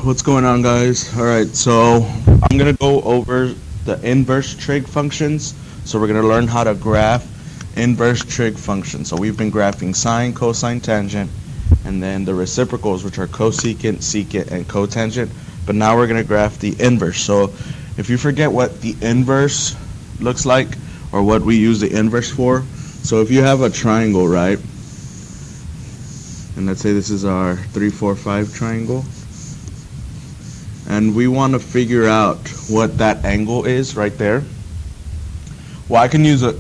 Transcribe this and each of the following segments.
What's going on, guys? Alright, so I'm going to go over the inverse trig functions. So we're going to learn how to graph inverse trig functions. So we've been graphing sine, cosine, tangent, and then the reciprocals, which are cosecant, secant, and cotangent. But now we're going to graph the inverse. So if you forget what the inverse looks like, or what we use the inverse for, so if you have a triangle, right? And let's say this is our 3, 4, 5 triangle. And we want to figure out what that angle is right there. Well, I can use a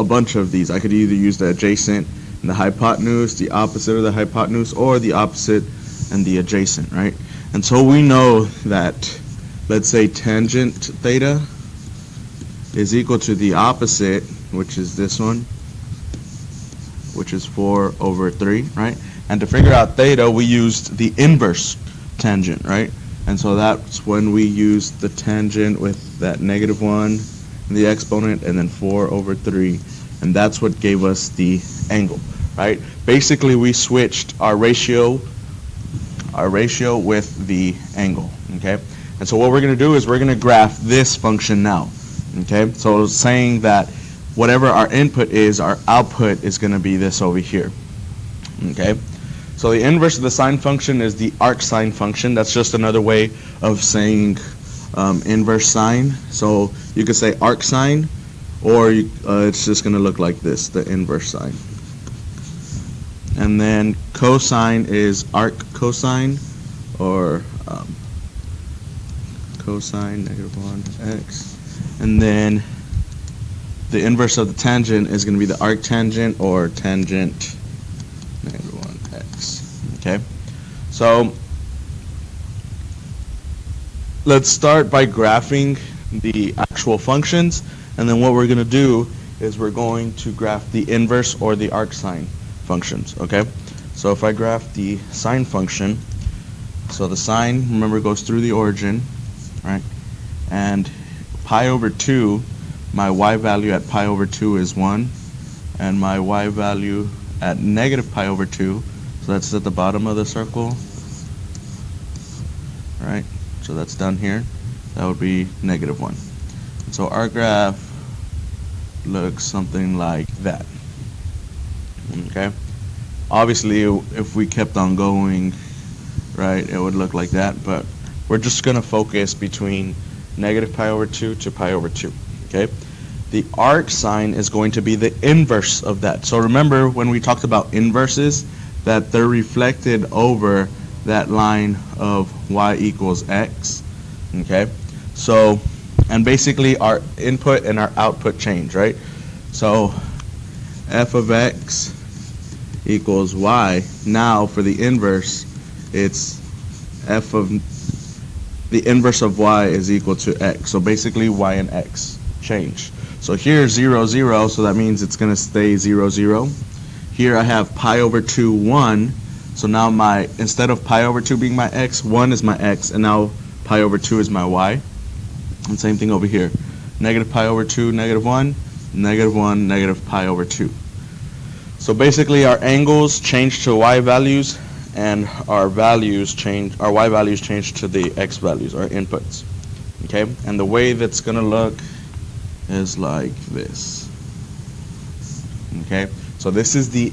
bunch of these. I could either use the adjacent and the hypotenuse, the opposite of the hypotenuse, or the opposite and the adjacent, right? And so we know that, let's say tangent theta is equal to the opposite, which is this one, which is 4/3, right? And to figure out theta, we used the inverse tangent, right? And so that's when we use the tangent with that -1, the exponent, and then 4/3, and that's what gave us the angle, right? Basically, we switched our ratio with the angle, okay? And so what we're going to do is we're going to graph this function now, okay? So saying that whatever our input is, our output is going to be this over here, okay? So the inverse of the sine function is the arcsine function. That's just another way of saying inverse sine. So you could say arcsine, or it's just going to look like this, the inverse sine. And then cosine is arc cosine, or cosine -1x. And then the inverse of the tangent is going to be the arctangent, or tangent -1x. Okay, so let's start by graphing the actual functions, and then what we're going to do is we're going to graph the inverse or the arcsine functions. Okay, so if I graph the sine function, so the sine, remember, goes through the origin, right? And pi/2, my y value at pi/2 is 1, and my y value at -pi/2, so that's at the bottom of the circle, right? So that's down here. That would be -1. So our graph looks something like that. Okay. Obviously, if we kept on going, right, it would look like that. But we're just going to focus between -pi/2 to pi/2. Okay. The arcsine is going to be the inverse of that. So remember when we talked about inverses, that they're reflected over that line of y equals x. Okay, so, and basically our input and our output change, right? So f of x equals y. Now for the inverse, it's f of the inverse of y is equal to x. So basically y and x change. So here 0, 0, so that means it's going to stay 0, 0. Here I have pi/2, 1. So now instead of pi/2 being my x, 1 is my x, and now pi/2 is my y. And same thing over here. -pi/2, -1, -1, -pi/2. So basically our angles change to y values, and our y values change to the x values, our inputs. Okay? And the way that's going to look is like this. Okay? So this is the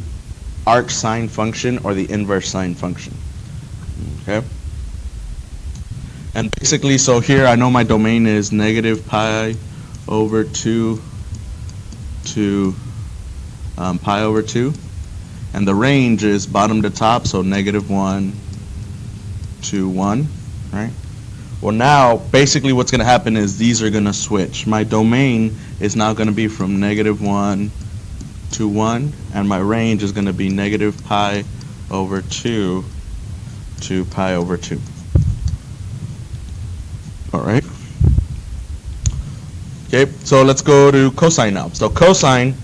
arcsine function, or the inverse sine function. Okay? And basically, so here I know my domain is -pi/2 to pi/2. And the range is bottom to top, so -1 to 1, right? Well, now, basically what's going to happen is these are going to switch. My domain is now going to be from -1 to 1, and my range is going to be -pi/2 to pi/2. Alright. Okay, so let's go to cosine now. So cosine,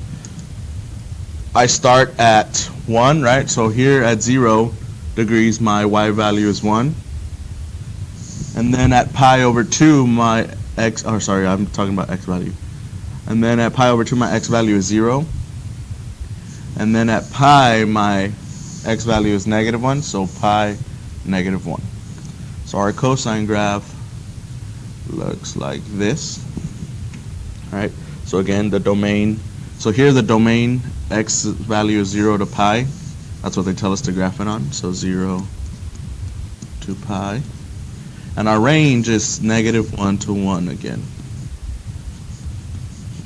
I start at 1, right? So here at 0 degrees, my y value is 1. And then at pi/2, my x, oh sorry, I'm talking about x value. And then at pi/2, my x value is 0. And then at pi, my x value is -1, so pi -1. So our cosine graph looks like this. All right. So again, the domain. So here the domain x value is 0 to pi. That's what they tell us to graph it on. So 0 to pi. And our range is -1 to 1 again.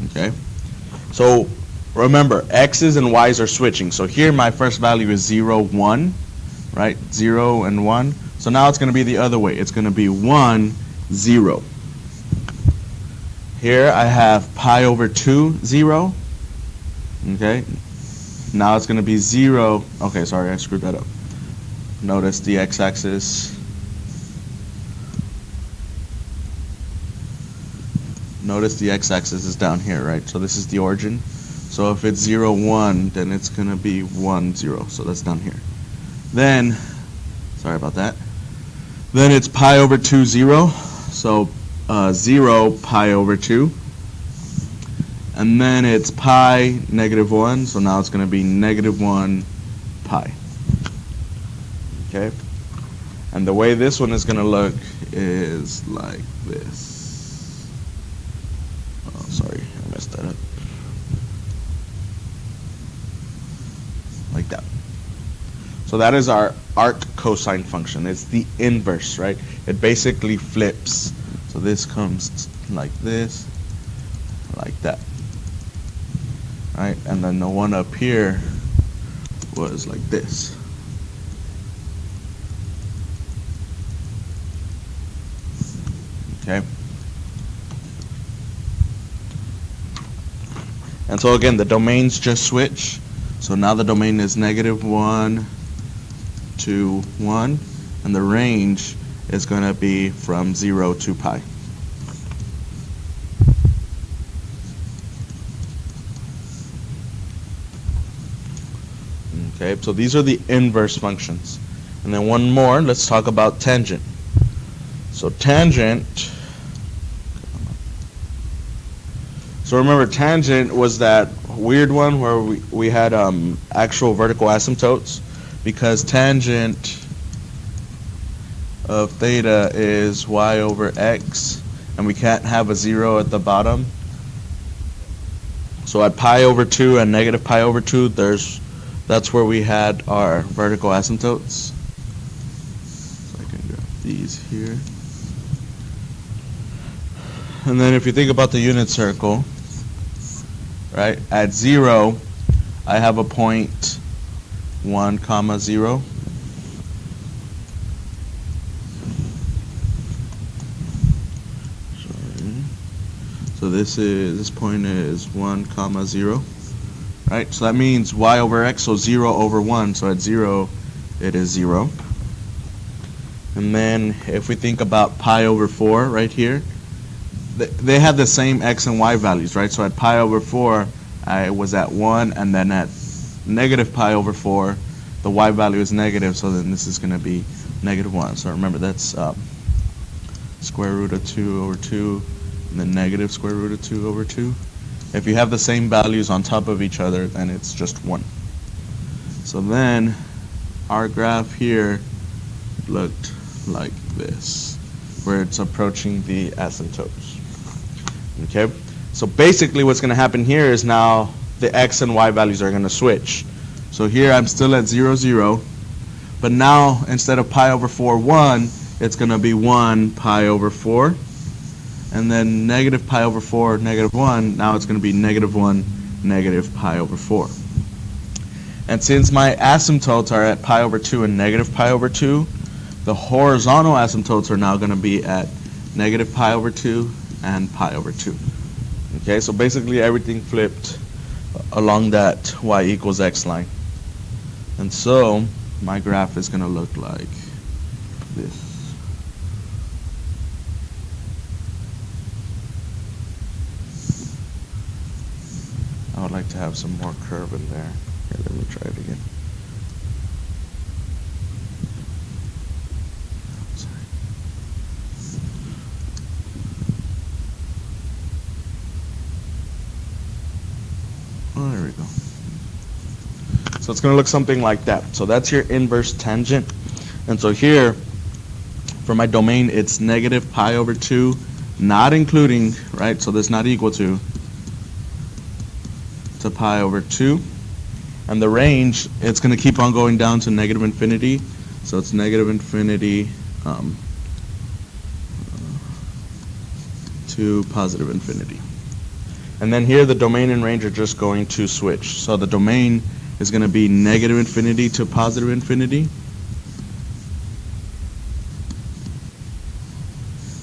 Okay. So remember, x's and y's are switching. So here my first value is 0, 1, right? 0 and 1. So now it's going to be the other way. It's going to be 1, 0. Here I have pi over 2, 0. Okay. Now it's going to be 0. Okay, sorry, I screwed that up. Notice the x-axis. Notice the x-axis is down here, right? So this is the origin. So if it's 0, 1, then it's going to be 1, 0. So that's down here. Then, sorry about that. Then it's pi over 2, 0. So 0 pi over 2. And then it's pi -1. So now it's going to be -1 pi. Okay? And the way this one is going to look is like this. Oh, sorry, I messed that up. Like that. So that is our arc cosine function. It's the inverse, right? It basically flips. So this comes like this, like that. Right? And then the one up here was like this. Okay? And so again, the domains just switch. So now the domain is -1 to 1, and the range is going to be from 0 to pi. Okay, so these are the inverse functions. And then one more, let's talk about tangent. So tangent, so remember tangent was that weird one where we had actual vertical asymptotes, because tangent of theta is y over x, and we can't have a 0 at the bottom. So at pi over 2 and -pi over 2, that's where we had our vertical asymptotes. So I can grab these here. And then if you think about the unit circle, right, at 0, I have a point 1, 0. Sorry. So this point is 1, 0. Right? So that means y over x, so 0 over 1. So at 0, it is 0. And then if we think about pi over 4 right here, they have the same x and y values, right? So at pi over 4, I was at 1, and then at -pi over 4, the y value is negative, so then this is going to be -1. So remember, that's square root of 2 over 2, and then negative square root of 2 over 2. If you have the same values on top of each other, then it's just 1. So then our graph here looked like this, where it's approaching the asymptotes. Okay? So basically what's going to happen here is now the x and y values are going to switch. So here I'm still at 0, 0, but now instead of pi over 4, 1, it's going to be 1 pi over 4. And then -pi over 4, -1, now it's going to be -1, -pi over 4. And since my asymptotes are at pi over 2 and -pi over 2, the horizontal asymptotes are now going to be at -pi over 2 and pi over 2. Okay, so basically everything flipped along that y equals x line. And so my graph is going to look like this. I would like to have some more curve in there. Here, let me try it again. Sorry. Oh, there we go. So it's going to look something like that. So that's your inverse tangent. And so here, For my domain, it's negative pi over 2, not including, right? So this not equal to pi over 2. And the range, it's going to keep on going down to negative infinity. So it's negative infinity to positive infinity. And then here the domain and range are just going to switch. So the domain is going to be negative infinity to positive infinity.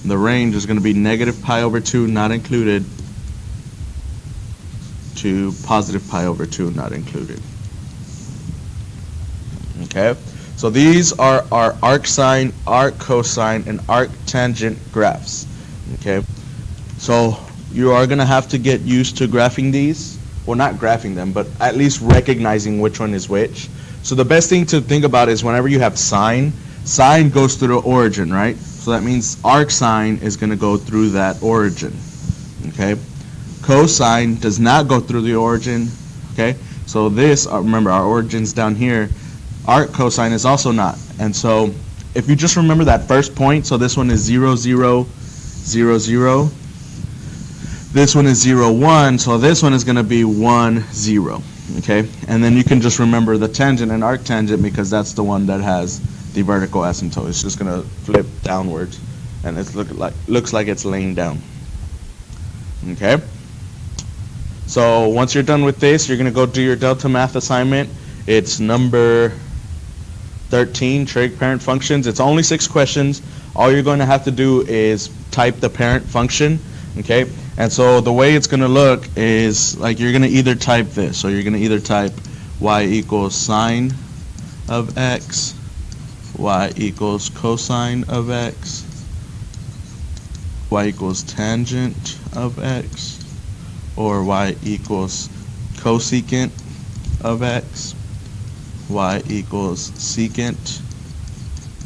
The range is going to be negative pi over 2 not included to positive pi over 2 not included. Okay, so these are our arcsine, arccosine, and arctangent graphs. Okay, so you are going to have to get used to graphing these. Well, not graphing them, but at least recognizing which one is which. So the best thing to think about is whenever you have sine, sine goes through the origin, right? So that means arcsine is going to go through that origin. Okay, cosine does not go through the origin. Okay, so this, remember our origin's down here. Arccosine is also not. And so if you just remember that first point, so this one is 0, 0, 0, 0. This one is 0, 1, so this one is going to be 1, 0. Okay, and then you can just remember the tangent and arctangent because that's the one that has the vertical asymptote. It's just going to flip downwards, and it looks like it's laying down. Okay, so once you're done with this, you're going to go do your Delta Math assignment. It's number 13, trig parent functions. It's only 6 questions. All you're going to have to do is type the parent function. Okay, and so the way it's going to look is like you're going to either type this. So you're going to either type y equals sine of x, y equals cosine of x, y equals tangent of x, or y equals cosecant of x, y equals secant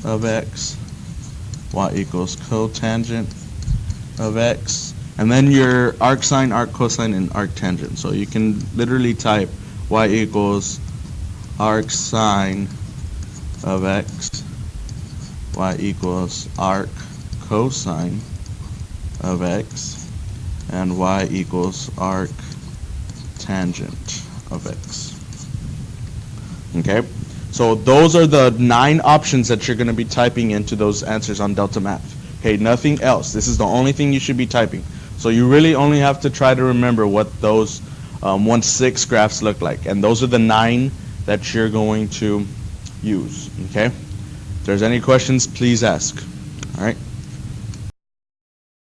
of x, y equals cotangent of x, and then your arcsine, arccosine, and arctangent. So you can literally type y equals arcsine of x, y equals arccosine of x, and y equals arctangent of x. Okay, so those are the 9 options that you're going to be typing into those answers on Delta Math. Okay, nothing else. This is the only thing you should be typing. So you really only have to try to remember what those 1-6 graphs look like. And those are the 9 that you're going to use. Okay, if there's any questions, please ask. All right.